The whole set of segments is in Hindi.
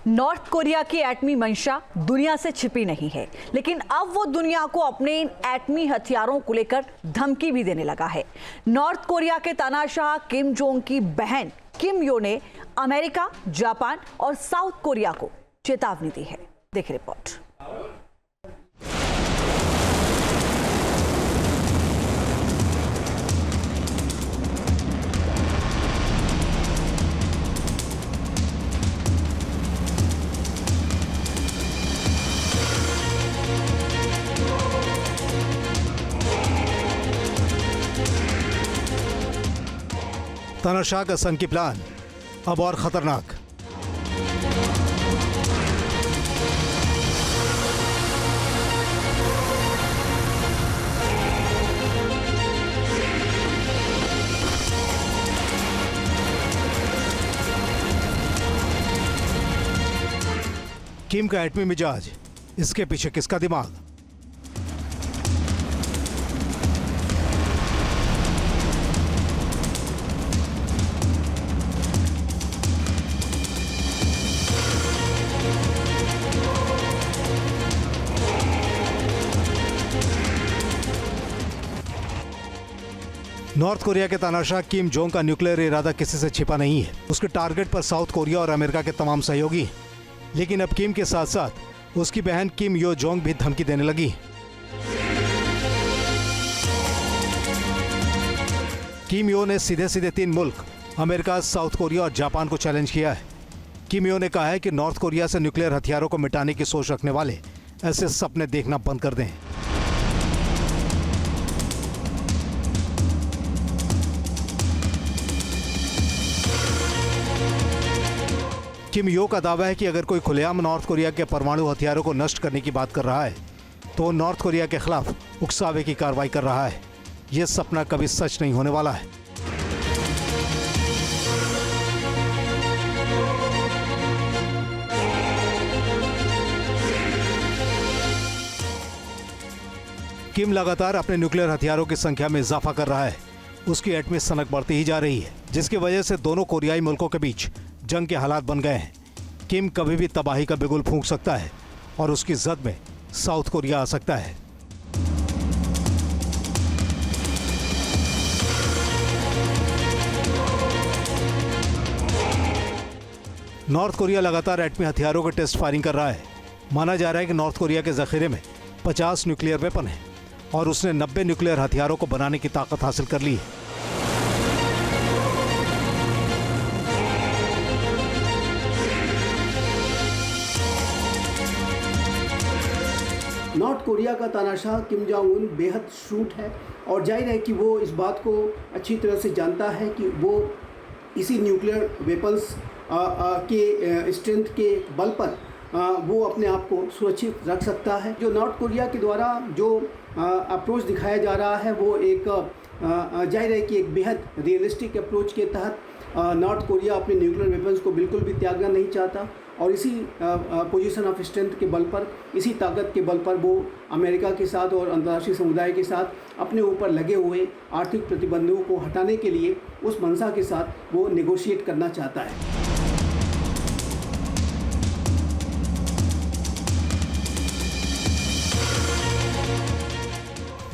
नॉर्थ कोरिया की एटमी मंशा दुनिया से छिपी नहीं है, लेकिन अब वो दुनिया को अपने इन एटमी हथियारों को लेकर धमकी भी देने लगा है। नॉर्थ कोरिया के तानाशाह किम जोंग की बहन किम यो ने अमेरिका, जापान और साउथ कोरिया को चेतावनी दी है। देखिए रिपोर्ट। तानाशाह का संग की प्लान अब और खतरनाक। किम का एटमी मिजाज, इसके पीछे किसका दिमाग? नॉर्थ कोरिया के तानाशाह किम जोंग का न्यूक्लियर इरादा किसी से छिपा नहीं है। उसके टारगेट पर साउथ कोरिया और अमेरिका के तमाम सहयोगी, लेकिन अब किम के साथ साथ उसकी बहन किम यो जोंग भी धमकी देने लगी। किम यो ने सीधे सीधे 3 मुल्क अमेरिका, साउथ कोरिया और जापान को चैलेंज किया है। किम यो ने कहा है कि नॉर्थ कोरिया से न्यूक्लियर हथियारों को मिटाने की सोच रखने वाले ऐसे सपने देखना बंद कर दें। किम यो का दावा है कि अगर कोई खुलेआम नॉर्थ कोरिया के परमाणु हथियारों को नष्ट करने की बात कर रहा है तो नॉर्थ कोरिया के खिलाफ उकसावे की कार्रवाई कर रहा है। यह सपना कभी सच नहीं होने वाला है। किम लगातार अपने न्यूक्लियर हथियारों की संख्या में इजाफा कर रहा है। उसकी एटमी सनक बढ़ती ही जा रही है, जिसकी वजह से दोनों कोरियाई मुल्कों के बीच जंग के हालात बन गए हैं। किम कभी भी तबाही का बिगुल फूंक सकता है और उसकी जद में साउथ कोरिया आ सकता है। नॉर्थ कोरिया लगातार एटमी हथियारों के टेस्ट फायरिंग कर रहा है। माना जा रहा है कि नॉर्थ कोरिया के जखीरे में 50 न्यूक्लियर वेपन है और उसने 90 न्यूक्लियर हथियारों को बनाने की ताकत हासिल कर ली है। नॉर्थ कोरिया का तानाशाह किम जोंग उन बेहद शूट है और जाहिर है कि वो इस बात को अच्छी तरह से जानता है कि वो इसी न्यूक्लियर वेपन्स के स्ट्रेंथ के बल पर वो अपने आप को सुरक्षित रख सकता है। जो नॉर्थ कोरिया के द्वारा जो अप्रोच दिखाया जा रहा है वो एक जाहिर है कि एक बेहद रियलिस्टिक अप्रोच के तहत नॉर्थ कोरिया अपने न्यूक्लियर वेपन्स को बिल्कुल भी त्यागना नहीं चाहता और इसी पोजीशन ऑफ स्ट्रेंथ के बल पर, इसी ताकत के बल पर वो अमेरिका के साथ और अंतर्राष्ट्रीय समुदाय के साथ अपने ऊपर लगे हुए आर्थिक प्रतिबंधों को हटाने के लिए उस मंशा के साथ वो नेगोशिएट करना चाहता है।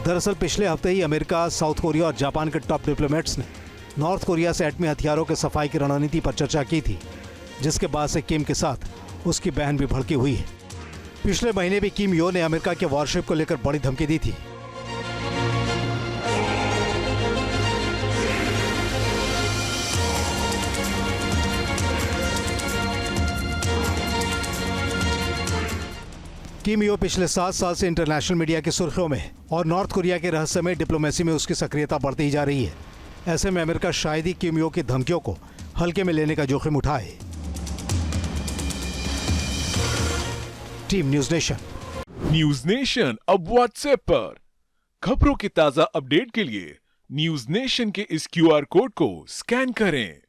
दरअसल पिछले हफ्ते ही अमेरिका, साउथ कोरिया और जापान के टॉप डिप्लोमेट्स ने नॉर्थ कोरिया से एटमी हथियारों के सफाई की रणनीति पर चर्चा की थी, जिसके बाद से किम के साथ उसकी बहन भी भड़की हुई है। पिछले महीने भी किम यो ने अमेरिका के वॉरशिप को लेकर बड़ी धमकी दी थी। किम यो पिछले 7 साल से इंटरनेशनल मीडिया की सुर्खियों में है और नॉर्थ कोरिया के रहस्यमय डिप्लोमेसी में उसकी सक्रियता बढ़ती ही जा रही है। ऐसे में अमेरिका शायद ही किम यो की धमकियों को हल्के में लेने का जोखिम उठाए। टीम न्यूज नेशन अब व्हाट्सएप पर खबरों की ताजा अपडेट के लिए न्यूज नेशन के इस QR कोड को स्कैन करें।